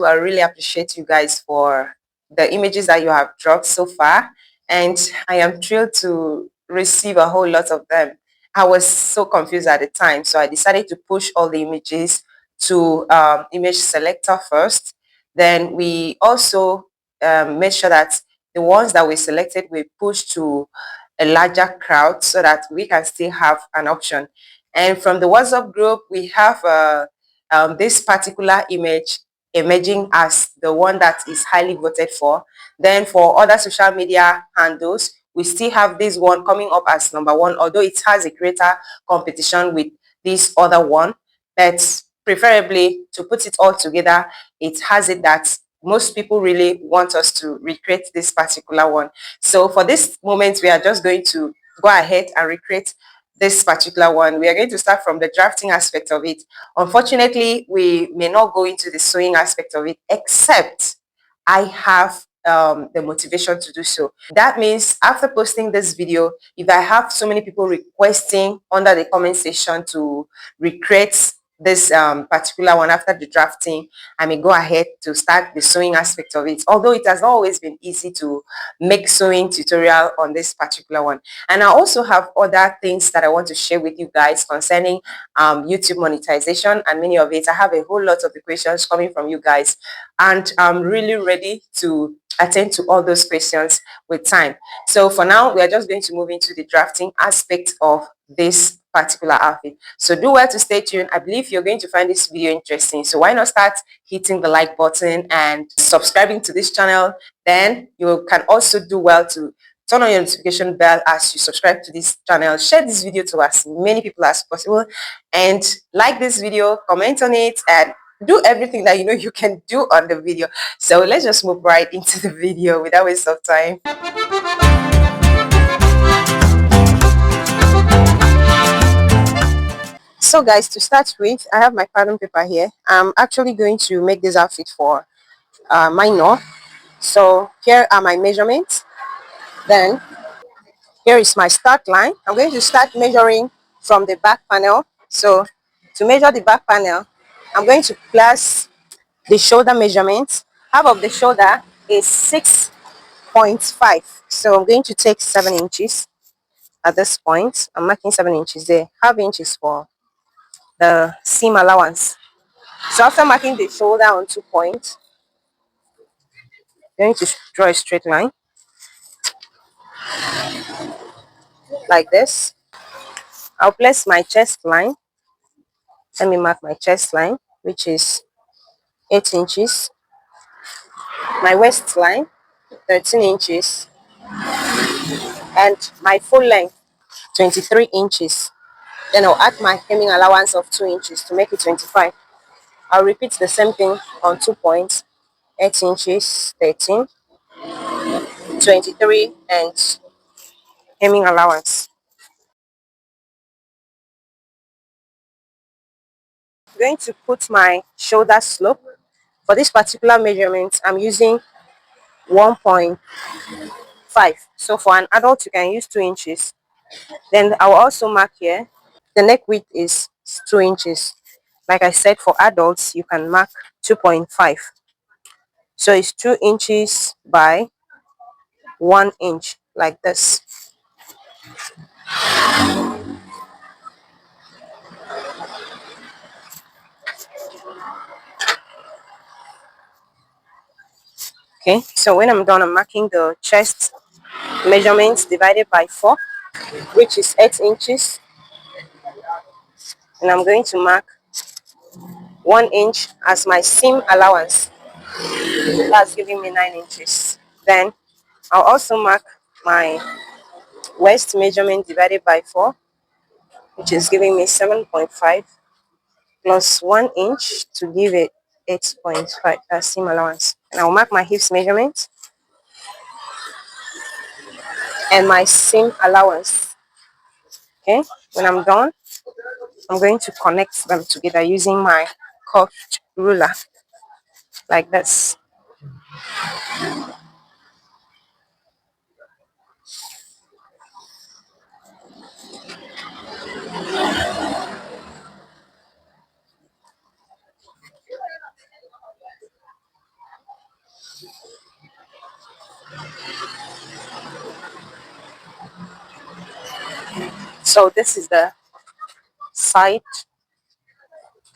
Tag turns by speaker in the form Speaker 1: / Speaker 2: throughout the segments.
Speaker 1: I really appreciate you guys for the images that you have dropped so far, and I am thrilled to receive a whole lot of them. I was so confused at the time, so I decided to push all the images to image selector first. Then we also made sure that the ones that we selected we pushed to a larger crowd so that we can still have an option. And from the WhatsApp group, we have this particular image emerging as the one that is highly voted for. Then for other social media handles, we still have this one coming up as number one, although it has a greater competition with this other one. But preferably to put it all together, it has it that most people really want us to recreate this particular one. So for this moment, we are just going to go ahead and recreate this particular one. We are going to start from the drafting aspect of it. Unfortunately, we may not go into the sewing aspect of it, except I have the motivation to do so. That means after posting this video, if I have so many people requesting under the comment section to recreate this particular one after the drafting, I may go ahead to start the sewing aspect of it. Although it has not always been easy to make sewing tutorial on this particular one. And I also have other things that I want to share with you guys concerning YouTube monetization and many of it. I have a whole lot of the questions coming from you guys, and I'm really ready to attend to all those questions with time. So for now, we are just going to move into the drafting aspect of this particular outfit. So do well to stay tuned. I believe you're going to find this video interesting. So why not start hitting the like button and subscribing to this channel? Then you can also do well to turn on your notification bell as you subscribe to this channel. Share this video to as many people as possible, and like this video, comment on it, and do everything that you know you can do on the video. So let's just move right into the video without waste of time. So guys, to start with, I have my pattern paper here. I'm actually going to make this outfit for minor. So here are my measurements. Then here is my start line. I'm going to start measuring from the back panel. So to measure the back panel, I'm going to place the shoulder measurement. Half of the shoulder is 6.5. So I'm going to take 7 inches at this point. I'm marking 7 inches there. Half inches for the seam allowance. So after marking the shoulder on 2 points, I'm going to draw a straight line like this. I'll place my chest line. Let me mark my chest line, which is 8 inches. My waist line, 13 inches. And my full length, 23 inches. Then I'll add my hemming allowance of 2 inches to make it 25. I'll repeat the same thing on 2 points, 8 inches, 13, 23, and hemming allowance. I'm going to put my shoulder slope. For this particular measurement, I'm using 1.5. So for an adult, you can use 2 inches. Then I will also mark here. The neck width is 2 inches. Like I said, for adults, you can mark 2.5. So it's 2 inches by 1 inch, like this. Okay, so when I'm done, I'm marking the chest measurements divided by 4, which is 8 inches. And I'm going to mark 1 inch as my seam allowance. That's giving me 9 inches. Then I'll also mark my waist measurement divided by 4, which is giving me 7.5 plus 1 inch to give it 8.5 as seam allowance. And I'll mark my hips measurement and my seam allowance. Okay, when I'm done, I'm going to connect them together using my curved ruler like this. So this is the side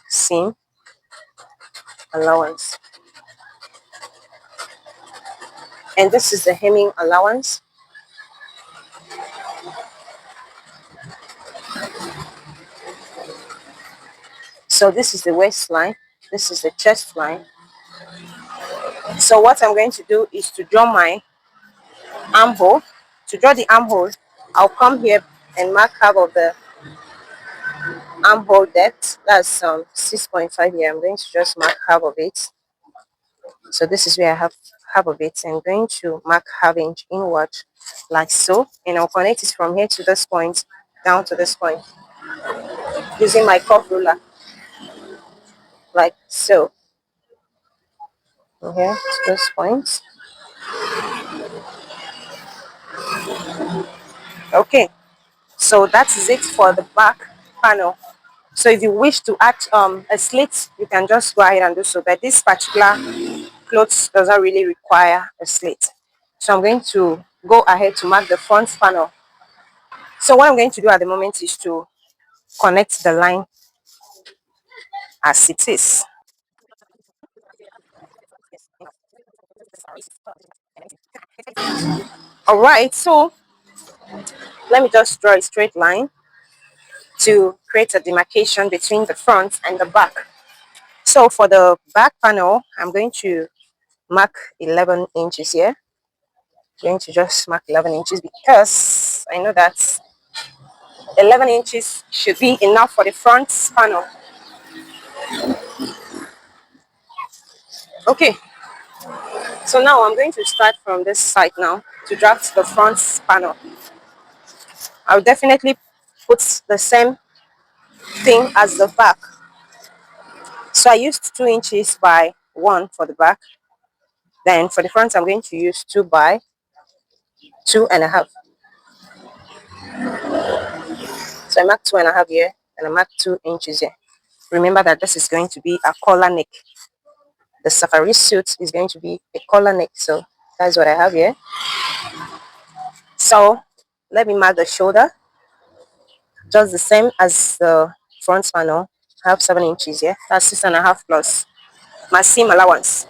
Speaker 1: seam allowance, and this is the hemming allowance. So this is the waistline, this is the chest line. So what I'm going to do is to draw my armhole. To draw the armhole, I'll come here and mark half of the armhole depth. That's 6.5 here. I'm going to just mark half of it. So this is where I have half of it. I'm going to mark half inch inward like so, and I'll connect it from here to this point down to this point using my curve ruler like so. Okay, to this point. Okay, so that is it for the back panel. So if you wish to add a slit, you can just go ahead and do so, but this particular clothes doesn't really require a slit. So I'm going to go ahead to mark the front panel. So what I'm going to do at the moment is to connect the line as it is. All right, so let me just draw a straight line to create a demarcation between the front and the back. So for the back panel, I'm going to mark 11 inches here. I'm going to just mark 11 inches because I know that 11 inches should be enough for the front panel. Okay, so now I'm going to start from this side now to draft the front panel. I'll definitely put the same thing as the back. So I used 2 inches by 1 for the back. Then for the front, I'm going to use 2 by 2.5. So I mark 2.5 here and I mark 2 inches here. Remember that this is going to be a collar neck. The safari suit is going to be a collar neck. So that's what I have here. So let me mark the shoulder. Just the same as the front panel. I have 7 inches here. That's 6.5 plus my seam allowance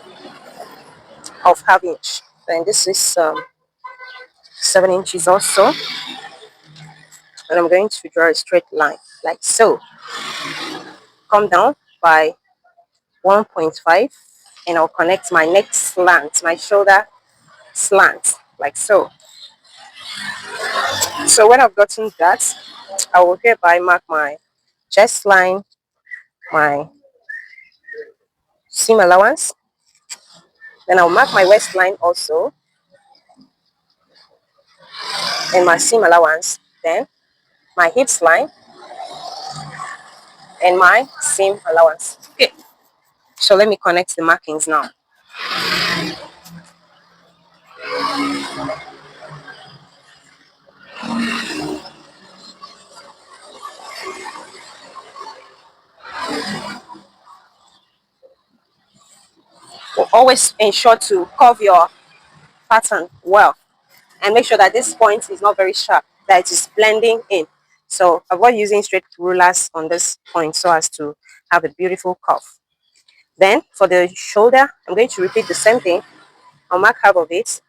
Speaker 1: of half inch. Then this is 7 inches also. And I'm going to draw a straight line like so. Come down by 1.5 and I'll connect my neck slant, my shoulder slant like so. So when I've gotten that, I will hereby mark my chest line, my seam allowance. Then I'll mark my waistline also and my seam allowance. Then my hips line and my seam allowance. Okay, so let me connect the markings now. Always ensure to curve your pattern well and make sure that this point is not very sharp, that it is blending in. So avoid using straight rulers on this point so as to have a beautiful curve. Then for the shoulder, I'm going to repeat the same thing. I'll mark half of it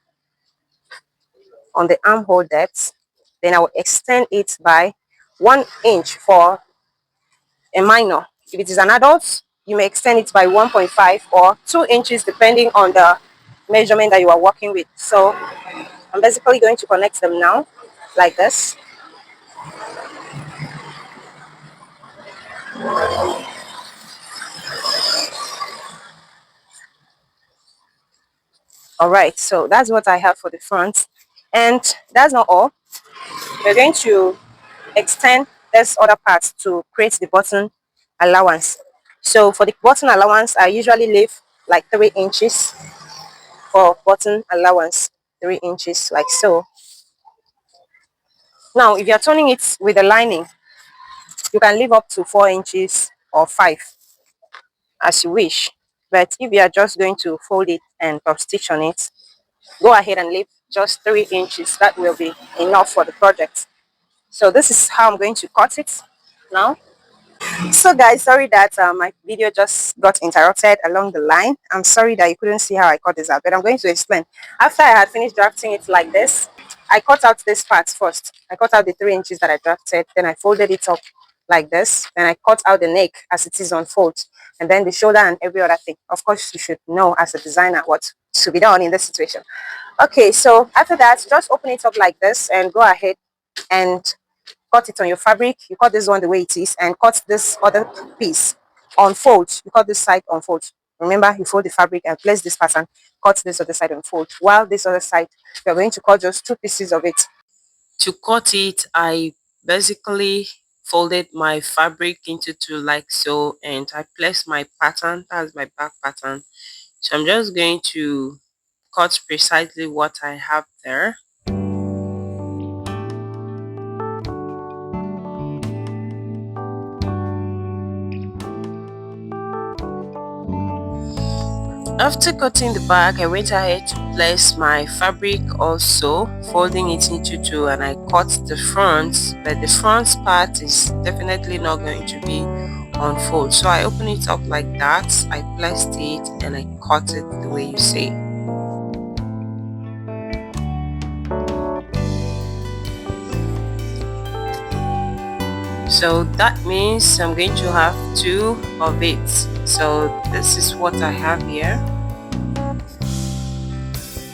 Speaker 1: on the armhole depth. Then I will extend it by 1 inch for a minor. If it is an adult, you may extend it by 1.5 or 2 inches depending on the measurement that you are working with. So I'm basically going to connect them now like this. All right, so that's what I have for the front. And that's not all. We're going to extend this other part to create the button allowance. So for the button allowance, I usually leave like 3 inches for button allowance, 3 inches like so. Now, if you're turning it with the lining, you can leave up to 4 inches or 5 as you wish. But if you are just going to fold it and top stitch on it, go ahead and leave just 3 inches. That will be enough for the project. So this is how I'm going to cut it now. So guys, sorry that my video just got interrupted along the line. I'm sorry that you couldn't see how I cut this out, but I'm going to explain. After I had finished drafting it like this, I cut out this part first. I cut out the 3 inches that I drafted, then I folded it up like this, then I cut out the neck as it is on fold, and then the shoulder and every other thing. Of course, you should know as a designer what should be done in this situation. Okay, so after that, just open it up like this and go ahead and cut it on your fabric. You cut this one the way it is and cut this other piece on fold. You cut this side on fold. Remember, you fold the fabric and place this pattern, cut this other side on fold. While this other side, you're going to cut just 2 pieces of it.
Speaker 2: To cut it, I basically folded my fabric into two like so, and I placed my pattern, that's my back pattern. So I'm just going to cut precisely what I have there. After cutting the back, I went ahead to place my fabric also, folding it into two, and I cut the front, but the front part is definitely not going to be on fold. So I open it up like that, I placed it and I cut it the way you see. So that means I'm going to have two of it. So this is what I have here.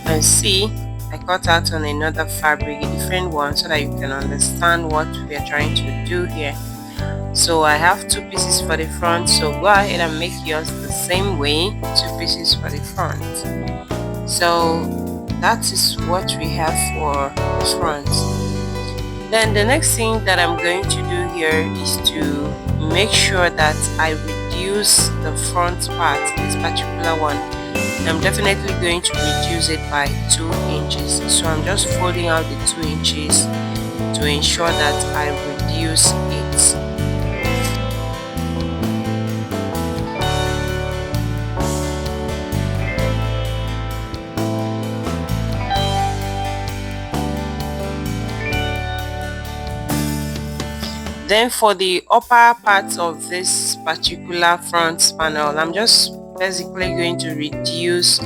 Speaker 2: And see, I cut out on another fabric, a different one, so that you can understand what we are trying to do here. So I have 2 pieces for the front, so go ahead and make yours the same way, 2 pieces for the front. So that is what we have for the front. Then the next thing that I'm going to do here is to make sure that I reduce the front part, this particular one. I'm definitely going to reduce it by 2 inches. So I'm just folding out the 2 inches to ensure that I reduce it. Then for the upper part of this particular front panel, I'm just basically going to reduce,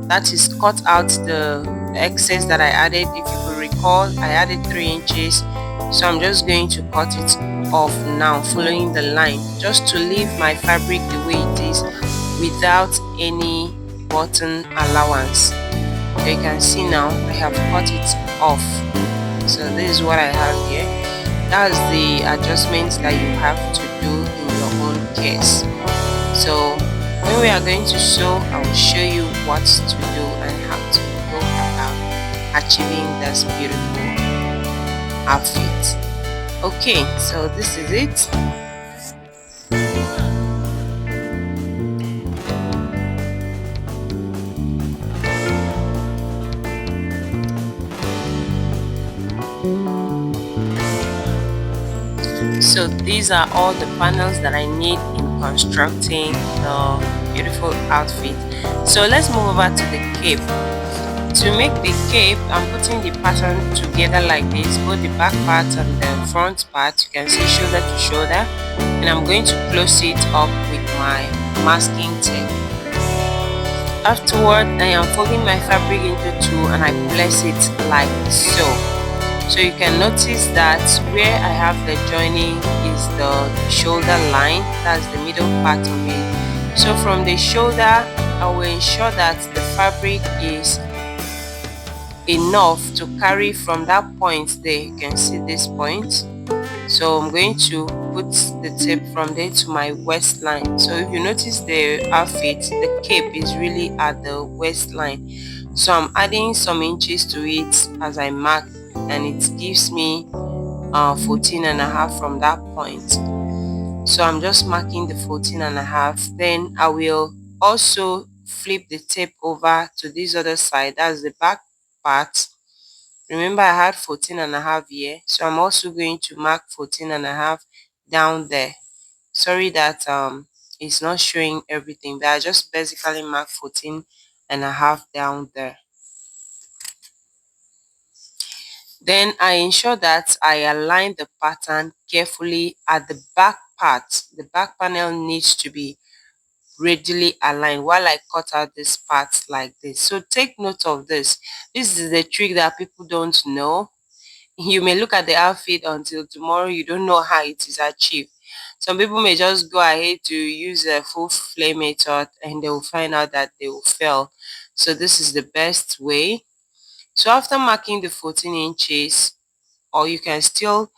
Speaker 2: that is cut out the excess that I added. If you could recall, I added 3 inches, so I'm just going to cut it off now, following the line, just to leave my fabric the way it is without any button allowance. So you can see now I have cut it off. So this is what I have here. That's the adjustments that you have to do in your own case. So when we are going to sew, I will show you what to do and how to go about achieving this beautiful outfit. Okay, so this is it. So these are all the panels that I need in constructing the beautiful outfit. So let's move over to the cape. To make the cape, I'm putting the pattern together like this, both the back part and the front part. You can see shoulder to shoulder, and I'm going to close it up with my masking tape. Afterward, I am folding my fabric into two and I place it like so. So you can notice that where I have the joining is the shoulder line, that's the middle part of it. So from the shoulder, I will ensure that the fabric is enough to carry from that point there. You can see this point. So I'm going to put the tape from there to my waistline. So if you notice the outfit, the cape is really at the waistline. So I'm adding some inches to it as I mark, and it gives me 14.5 from that point. So I'm just marking the 14.5. Then I will also flip the tape over to this other side, that's the back part. Remember I had 14.5 here, so I'm also going to mark 14.5 down there. Sorry that it's not showing everything, but I just basically mark 14.5 down there. Then I ensure that I align the pattern carefully at the back part. The back panel needs to be readily aligned while I cut out this part like this. So take note of this. This is a trick that people don't know. You may look at the outfit until tomorrow, you don't know how it is achieved. Some people may just go ahead to use a full flame method and they will find out that they will fail. So this is the best way. So after marking the 14 inches, or you can still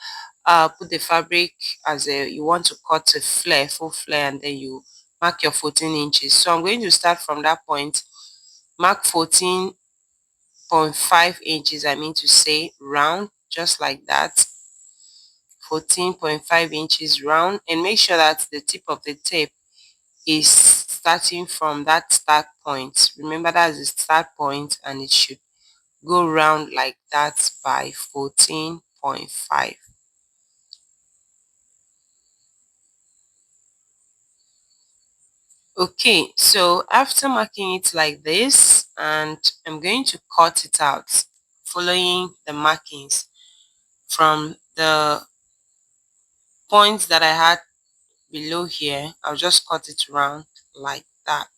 Speaker 2: put the fabric as a, you want to cut a flare, full flare, and then you mark your 14 inches. So I'm going to start from that point, mark 14.5 inches, I mean to say round, just like that. 14.5 inches round, and make sure that the tip of the tape is starting from that start point. Remember, that's the start point, and it should go round like that by 14.5. Okay, so after marking it like this, and I'm going to cut it out following the markings from the points that I had below here. I'll just cut it round like that.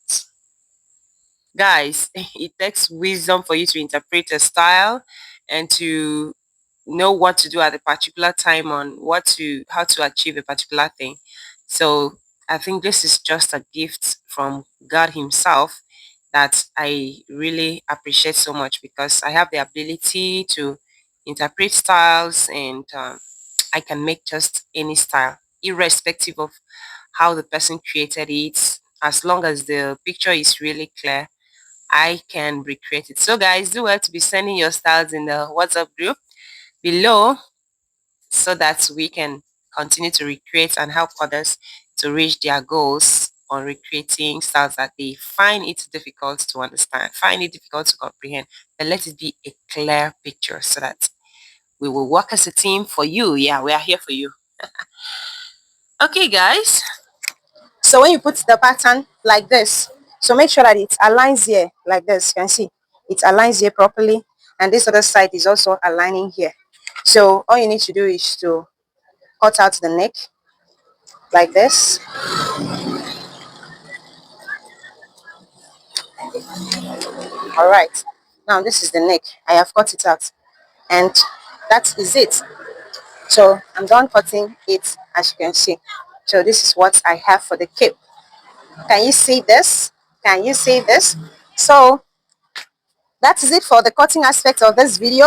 Speaker 2: Guys, it takes wisdom for you to interpret a style and to know what to do at a particular time on how to achieve a particular thing. So I think this is just a gift from God himself that I really appreciate so much, because I have the ability to interpret styles, and I can make just any style irrespective of how the person created it. As long as the picture is really clear, I can recreate it. So guys, do well to be sending your styles in the WhatsApp group below, so that we can continue to recreate and help others to reach their goals on recreating styles that they find it difficult to understand, find it difficult to comprehend, but let it be a clear picture so that we will work as a team for you. Yeah, we are here for you. Okay, guys.
Speaker 1: So when you put the pattern like this, so make sure that it aligns here like this. You can see it aligns here properly, and this other side is also aligning here. So all you need to do is to cut out the neck like this. All right, now this is the neck. I have cut it out, and that is it. So I'm done cutting it, as you can see. So this is what I have for the cape. Can you see this? Can you see this? So that is it for the cutting aspect of this video.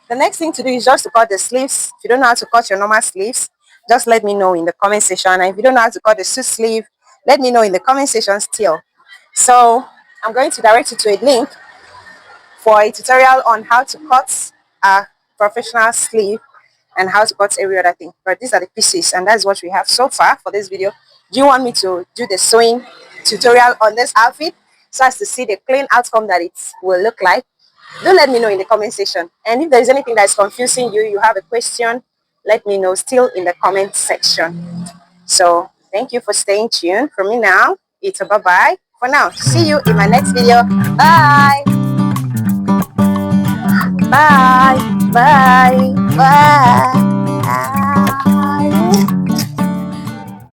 Speaker 1: The next thing to do is just to cut the sleeves. If you don't know how to cut your normal sleeves, just let me know in the comment section. And if you don't know how to cut the suit sleeve, let me know in the comment section still. So I'm going to direct you to a link for a tutorial on how to cut a professional sleeve and how to cut every other thing. But these are the pieces, and that's what we have so far for this video. Do you want me to do the sewing tutorial on this outfit so as to see the clean outcome that it will look like? Do let me know in the comment section. And if there is anything that is confusing you, you have a question, let me know still in the comment section. So thank you for staying tuned. From me now, it's a bye-bye for now. See you in my next video. Bye. Bye. Bye. Bye.